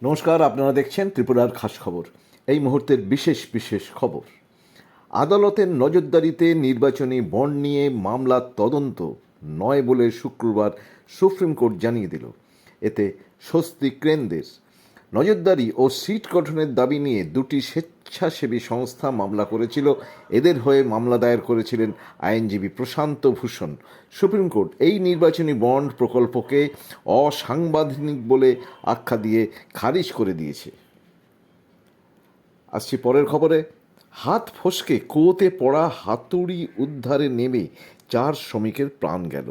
নমস্কার, আপনারা দেখছেন ত্রিপুরার খাস খবর। এই মুহূর্তের বিশেষ খবর। আদালতের নজরদারিতে নির্বাচনী বন্ড নিয়ে মামলার তদন্ত নয় বলে শুক্রবার সুপ্রিম কোর্ট জানিয়ে দিল। এতে স্বস্তি কেন্দ্রের। নজরদারি ও সিট গঠনের দাবি নিয়ে দুটি স্বেচ্ছাসেবী সংস্থা মামলা করেছিল। এদের হয়ে মামলা দায়ের করেছিলেন আইনজীবী প্রশান্ত ভূষণ। সুপ্রিম কোর্ট এই নির্বাচনী বন্ড প্রকল্পকে অসাংবিধানিক বলে আখ্যা দিয়ে খারিজ করে দিয়েছে। আসছি পরের খবরে। হাত ফসকে কুয়োতে পড়া হাতুড়ি উদ্ধারে নেমে 4 শ্রমিকের প্রাণ গেল।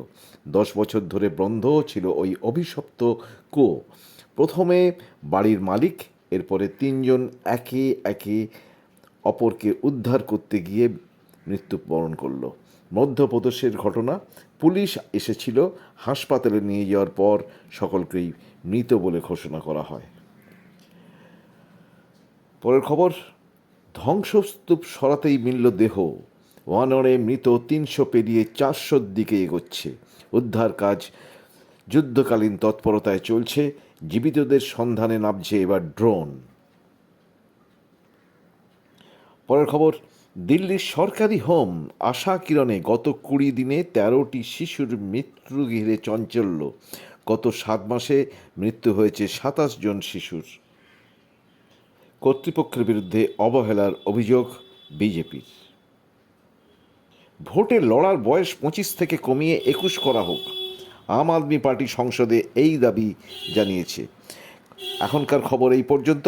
10 বছর ধরে বন্ধ ছিল ওই অভিশপ্ত কুয়ো। প্রথমে বাড়ির মালিক, এরপরে 3 জন একে একে অপরকে উদ্ধার করতে গিয়ে মৃত্যুবরণ করল। মধ্যপ্রদেশের ঘটনা। পুলিশ এসেছিল, হাসপাতালে নিয়ে যাওয়ার পর সকলকেই মৃত বলে ঘোষণা করা হয়। পরের খবর। ধ্বংসস্তূপ সরাতেই মিলল দেহ। ওয়ানরে মৃত 300 পেরিয়ে 400-র দিকে এগোচ্ছে। উদ্ধার কাজ যুদ্ধকালীন তৎপরতায় চলছে। জীবিতদের সন্ধানে নামছে এবার ড্রোন। পরের খবর। দিল্লির সরকারি হোম আশা কিরণে গত 20 দিনে 13টি শিশুর মৃত্যু ঘিরে চাঞ্চল্য। গত 7 মাসে মৃত্যু হয়েছে 27 জন শিশুর। কর্তৃপক্ষের বিরুদ্ধে অবহেলার অভিযোগ বিজেপির। ভোটে লড়ার বয়স 25 থেকে কমিয়ে 21 করা হোক। আম আদমি পার্টি সংসদে এই দাবি জানিয়েছে। এখনকার খবর এই পর্যন্ত।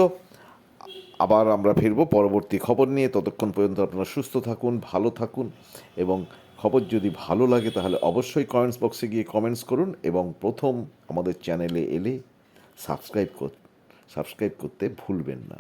আবার আমরা ফিরব পরবর্তী খবর নিয়ে। ততক্ষণ পর্যন্ত আপনারা সুস্থ থাকুন, ভালো থাকুন, এবং খবর যদি ভালো লাগে তাহলে অবশ্যই কমেন্টস বক্সে গিয়ে কমেন্টস করুন, এবং প্রথম আমাদের চ্যানেলে এলে সাবস্ক্রাইব করতে ভুলবেন না।